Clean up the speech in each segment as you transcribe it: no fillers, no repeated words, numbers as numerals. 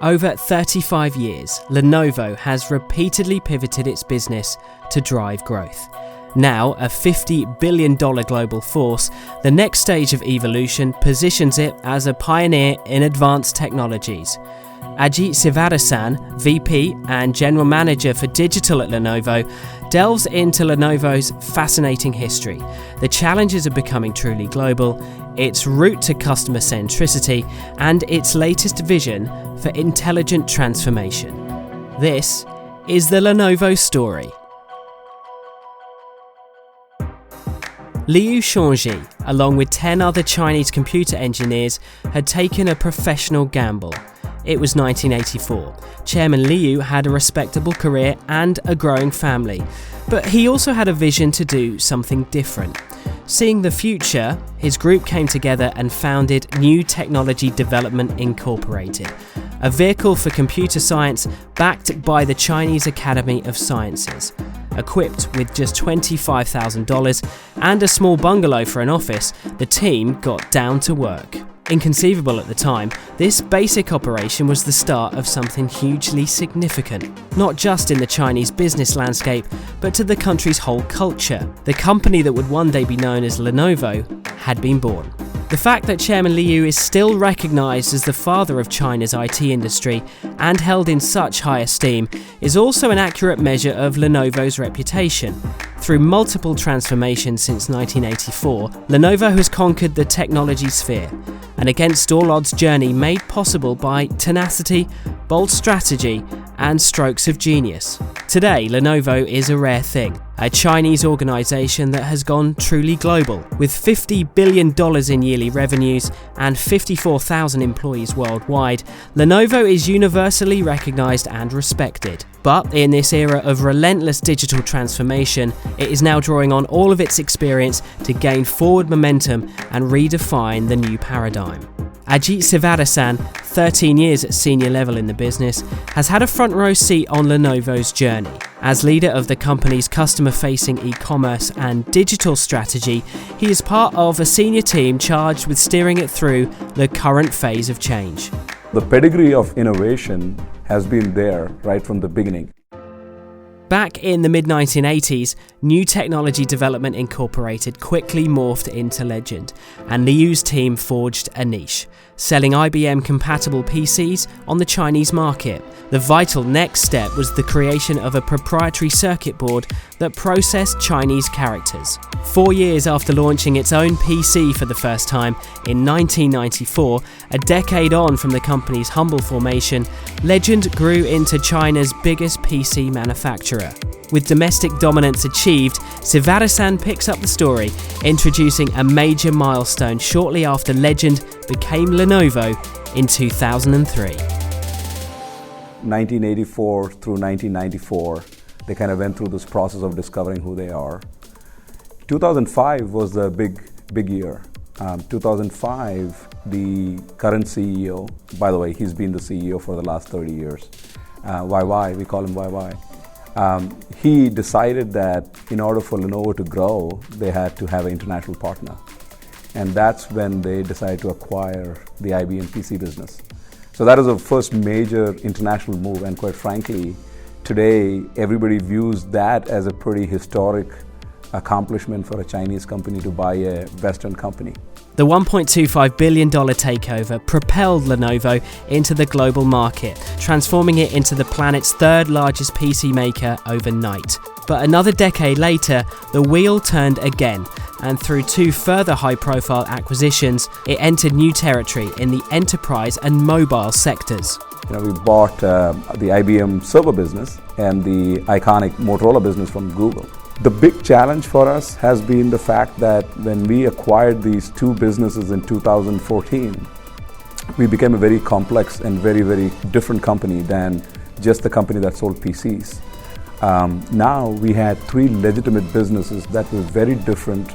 Over 35 years, Lenovo has repeatedly pivoted its business to drive growth. Now a $50 billion global force, the next stage of evolution positions it as a pioneer in advanced technologies. Ajit Sivadasan, VP and General Manager for Digital at Lenovo, delves into Lenovo's fascinating history, the challenges of becoming truly global, its route to customer centricity, and its latest vision for intelligent transformation. This is the Lenovo story. Liu Shangji, along with 10 other Chinese computer engineers, had taken a professional gamble. It was 1984. Chairman Liu had a respectable career and a growing family, but he also had a vision to do something different. Seeing the future, his group came together and founded New Technology Development Incorporated, a vehicle for computer science backed by the Chinese Academy of Sciences. Equipped with just $25,000 and a small bungalow for an office, the team got down to work. Inconceivable at the time, this basic operation was the start of something hugely significant, not just in the Chinese business landscape, but to the country's whole culture. The company that would one day be known as Lenovo had been born. The fact that Chairman Liu is still recognised as the father of China's IT industry and held in such high esteem is also an accurate measure of Lenovo's reputation. Through multiple transformations since 1984, Lenovo has conquered the technology sphere, an against all odds journey made possible by tenacity, bold strategy, and strokes of genius. Today, Lenovo is a rare thing, a Chinese organisation that has gone truly global. With $50 billion in yearly revenues and 54,000 employees worldwide, Lenovo is universally recognised and respected. But in this era of relentless digital transformation, it is now drawing on all of its experience to gain forward momentum and redefine the new paradigm. Ajit Sivadasan, 13 years at senior level in the business, has had a front row seat on Lenovo's journey. As leader of the company's customer-facing e-commerce and digital strategy, he is part of a senior team charged with steering it through the current phase of change. The pedigree of innovation has been there right from the beginning. Back in the mid-1980s, New Technology Development Incorporated quickly morphed into legend, and Liu's team forged a niche, selling IBM-compatible PCs on the Chinese market. The vital next step was the creation of a proprietary circuit board that processed Chinese characters. 4 years after launching its own PC for the first time in 1994, a decade on from the company's humble formation, Legend grew into China's biggest PC manufacturer. With domestic dominance achieved, Sivadasan picks up the story, introducing a major milestone shortly after Legend became Lenovo in 2003. 1984 through 1994, they kind of went through this process of discovering who they are. 2005 was the big year. 2005, the current CEO, by the way, he's been the CEO for the last 30 years. YY, we call him YY. He decided that in order for Lenovo to grow, they had to have an international partner. And that's when they decided to acquire the IBM PC business. So that is the first major international move, and quite frankly, today everybody views that as a pretty historic accomplishment for a Chinese company to buy a Western company. The $1.25 billion takeover propelled Lenovo into the global market, transforming it into the planet's third largest PC maker overnight. But another decade later, the wheel turned again, and through 2 further high-profile acquisitions, it entered new territory in the enterprise and mobile sectors. We bought the IBM server business and the iconic Motorola business from Google. The big challenge for us has been the fact that when we acquired these 2 businesses in 2014, we became a very complex and very, very different company than just the company that sold PCs. Now we had 3 legitimate businesses that were very different,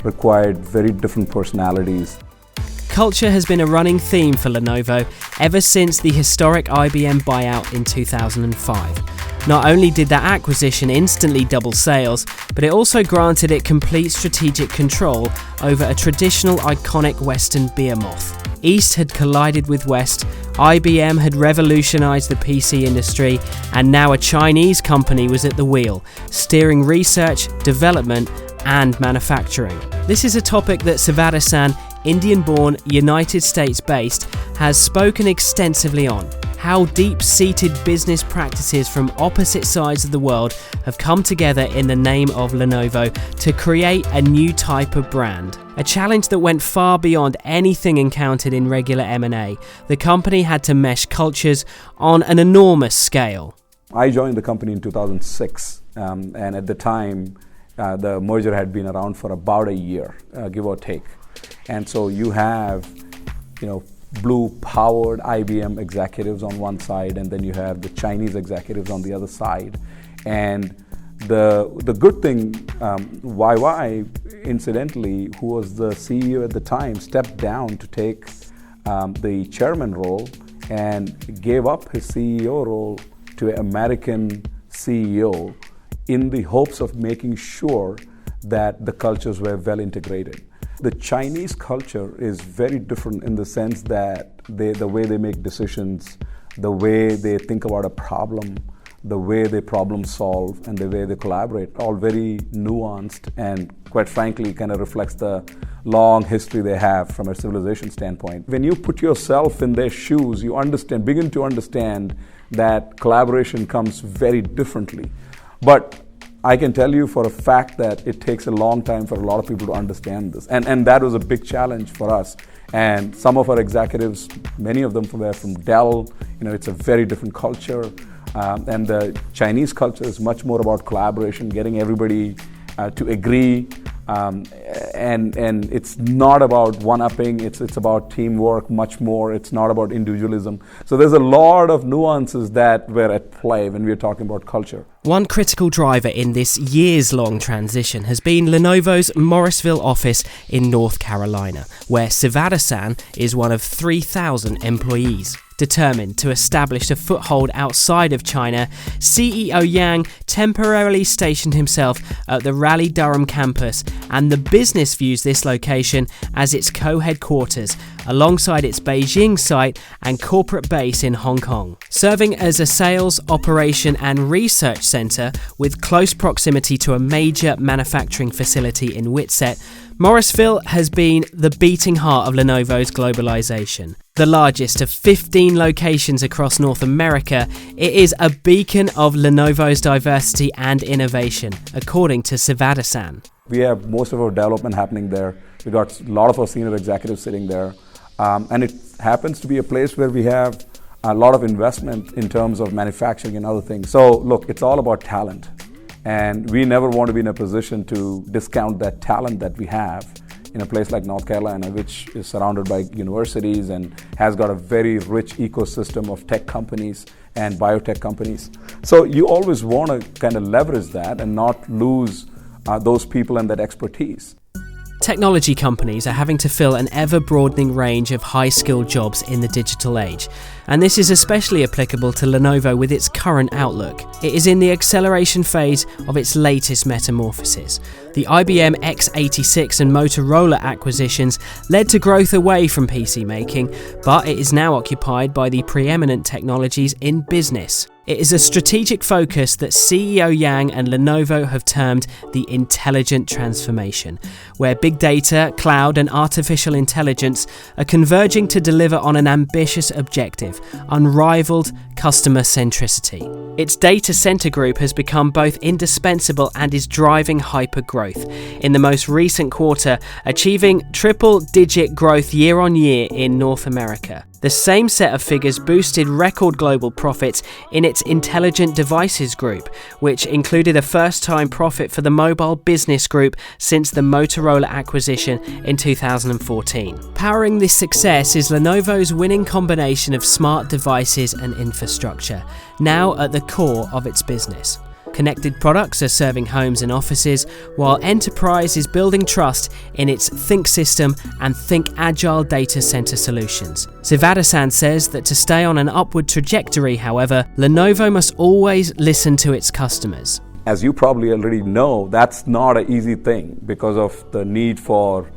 required very different personalities. Culture has been a running theme for Lenovo ever since the historic IBM buyout in 2005. Not only did that acquisition instantly double sales, but it also granted it complete strategic control over a traditional iconic Western behemoth. East had collided with West, IBM had revolutionized the PC industry, and now a Chinese company was at the wheel, steering research, development, and manufacturing. This is a topic that Sivadasan, Indian-born, United States-based, has spoken extensively on. How deep-seated business practices from opposite sides of the world have come together in the name of Lenovo to create a new type of brand. A challenge that went far beyond anything encountered in regular M&A. The company had to mesh cultures on an enormous scale. I joined the company in 2006, and at the time, the merger had been around for about a year, give or take. And so you have, blue-powered IBM executives on one side, and then you have the Chinese executives on the other side. And the good thing, YY, incidentally, who was the CEO at the time, stepped down to take the chairman role and gave up his CEO role to an American CEO in the hopes of making sure that the cultures were well integrated. The Chinese culture is very different in the sense that the way they make decisions, the way they think about a problem, the way they problem solve, and the way they collaborate, all very nuanced and, quite frankly, kind of reflects the long history they have from a civilization standpoint. When you put yourself in their shoes, you begin to understand that collaboration comes very differently. But I can tell you for a fact that it takes a long time for a lot of people to understand this. And that was a big challenge for us. And some of our executives, many of them were from Dell, it's a very different culture. And the Chinese culture is much more about collaboration, getting everybody to agree. And it's not about one-upping, it's about teamwork much more. It's not about individualism. So there's a lot of nuances that were at play when we are talking about culture. One critical driver in this years-long transition has been Lenovo's Morrisville office in North Carolina, where Sivadasan is one of 3,000 employees. Determined to establish a foothold outside of China, CEO Yang temporarily stationed himself at the Raleigh-Durham campus, and the business views this location as its co-headquarters, alongside its Beijing site and corporate base in Hong Kong. Serving as a sales, operation and research centre with close proximity to a major manufacturing facility in Whitsett, Morrisville has been the beating heart of Lenovo's globalization. The largest of 15 locations across North America, it is a beacon of Lenovo's diversity and innovation, according to Sivadasan. We have most of our development happening there. We got a lot of our senior executives sitting there. And it happens to be a place where we have a lot of investment in terms of manufacturing and other things. So look, it's all about talent. And we never want to be in a position to discount that talent that we have in a place like North Carolina, which is surrounded by universities and has got a very rich ecosystem of tech companies and biotech companies. So you always want to kind of leverage that and not lose those people and that expertise. Technology companies are having to fill an ever-broadening range of high-skilled jobs in the digital age, and this is especially applicable to Lenovo with its current outlook. It is in the acceleration phase of its latest metamorphosis. The IBM x86 and Motorola acquisitions led to growth away from PC making, but it is now occupied by the preeminent technologies in business. It is a strategic focus that CEO Yang and Lenovo have termed the intelligent transformation, where big data, cloud and artificial intelligence are converging to deliver on an ambitious objective, unrivaled customer centricity. Its data center group has become both indispensable and is driving hyper growth, in the most recent quarter achieving triple-digit growth year-on-year in North America. The same set of figures boosted record global profits in its Intelligent Devices Group, which included a first-time profit for the mobile business group since the Motorola acquisition in 2014. Powering this success is Lenovo's winning combination of smart devices and infrastructure, now at the core of its business. Connected products are serving homes and offices, while enterprise is building trust in its Think system and Think Agile data center solutions. Sivadasan says that to stay on an upward trajectory, however, Lenovo must always listen to its customers. As you probably already know, that's not an easy thing because of the need for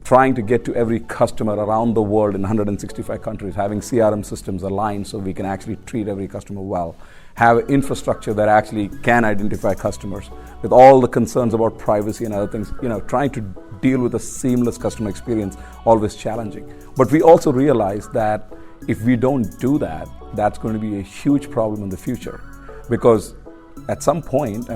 trying to get to every customer around the world in 165 countries, having CRM systems aligned so we can actually treat every customer well, have infrastructure that actually can identify customers with all the concerns about privacy and other things, trying to deal with a seamless customer experience, always challenging. But we also realize that if we don't do that, that's going to be a huge problem in the future, because at some point,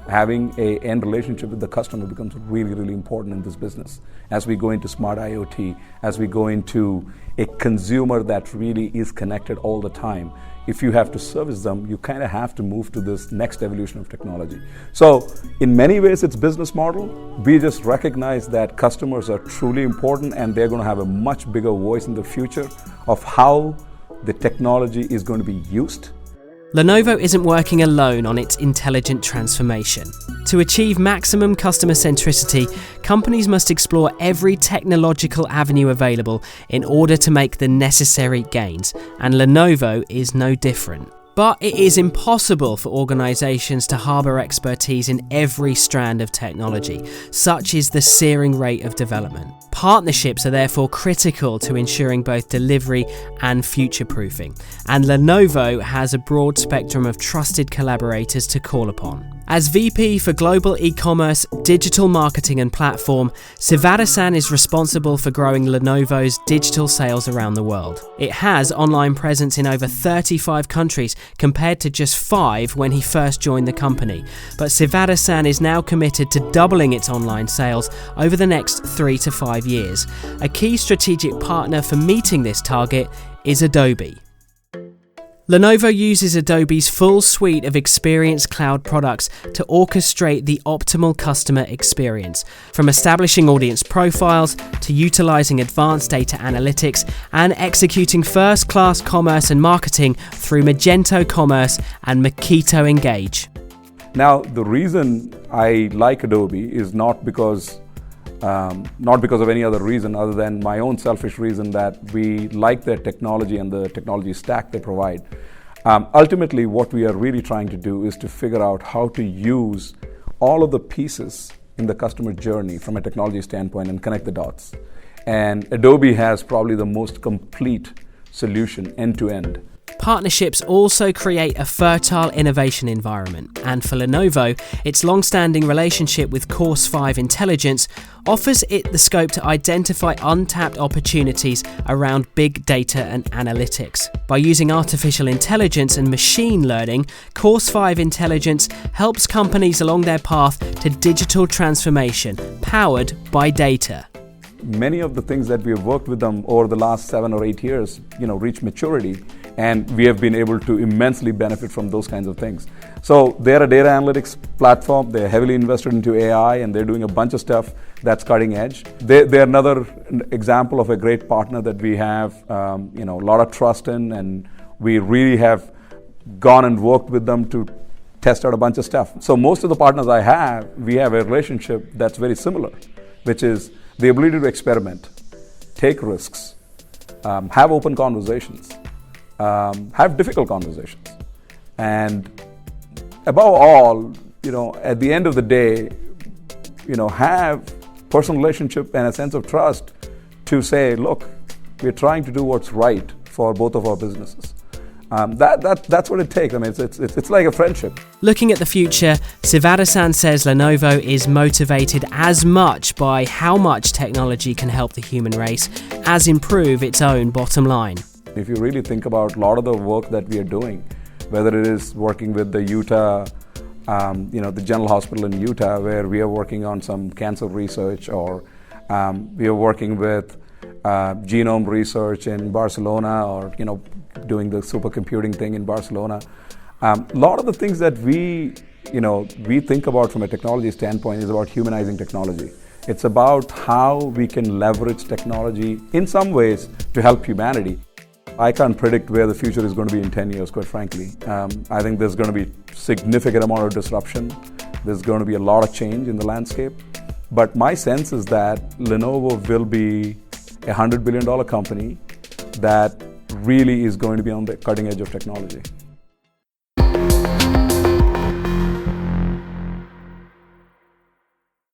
having an end relationship with the customer becomes really, really important in this business. As we go into smart IoT, as we go into a consumer that really is connected all the time, if you have to service them, you kind of have to move to this next evolution of technology. So in many ways, it's business model. We just recognize that customers are truly important and they're going to have a much bigger voice in the future of how the technology is going to be used. Lenovo isn't working alone on its intelligent transformation. To achieve maximum customer centricity, companies must explore every technological avenue available in order to make the necessary gains, and Lenovo is no different. But it is impossible for organisations to harbour expertise in every strand of technology. Such is the searing rate of development. Partnerships are therefore critical to ensuring both delivery and future-proofing, and Lenovo has a broad spectrum of trusted collaborators to call upon. As VP for Global E-commerce, Digital Marketing and Platform, Sivadasan is responsible for growing Lenovo's digital sales around the world. It has online presence in over 35 countries compared to just 5 when he first joined the company. But Sivadasan is now committed to doubling its online sales over the next 3 to 5 years. A key strategic partner for meeting this target is Adobe. Lenovo uses Adobe's full suite of Experience Cloud products to orchestrate the optimal customer experience, from establishing audience profiles to utilizing advanced data analytics and executing first-class commerce and marketing through Magento Commerce and Makito Engage. Now, the reason I like Adobe is not because of any other reason other than my own selfish reason that we like their technology and the technology stack they provide. Ultimately, what we are really trying to do is to figure out how to use all of the pieces in the customer journey from a technology standpoint and connect the dots. And Adobe has probably the most complete solution end-to-end. Partnerships also create a fertile innovation environment, and for Lenovo, its long-standing relationship with Course 5 Intelligence offers it the scope to identify untapped opportunities around big data and analytics. By using artificial intelligence and machine learning, Course 5 Intelligence helps companies along their path to digital transformation, powered by data. Many of the things that we have worked with them over the last 7 or 8 years, reach maturity, and we have been able to immensely benefit from those kinds of things. So they're a data analytics platform. They're heavily invested into AI, and they're doing a bunch of stuff that's cutting edge. They're another example of a great partner that we have, a lot of trust in, and we really have gone and worked with them to test out a bunch of stuff. So most of the partners we have a relationship that's very similar, which is the ability to experiment, take risks, have open conversations, have difficult conversations, and above all, at the end of the day, have personal relationship and a sense of trust to say, look, we're trying to do what's right for both of our businesses. That's what it takes. It's like a friendship. Looking at the future, Sivadasan says Lenovo is motivated as much by how much technology can help the human race as improve its own bottom line. If you really think about a lot of the work that we are doing, whether it is working with the Utah, the General Hospital in Utah, where we are working on some cancer research, or we are working with genome research in Barcelona, or doing the supercomputing thing in Barcelona. A lot of the things that we think about from a technology standpoint is about humanizing technology. It's about how we can leverage technology in some ways to help humanity. I can't predict where the future is going to be in 10 years, quite frankly. I think there's going to be significant amount of disruption. There's going to be a lot of change in the landscape. But my sense is that Lenovo will be a $100 billion company that really is going to be on the cutting edge of technology.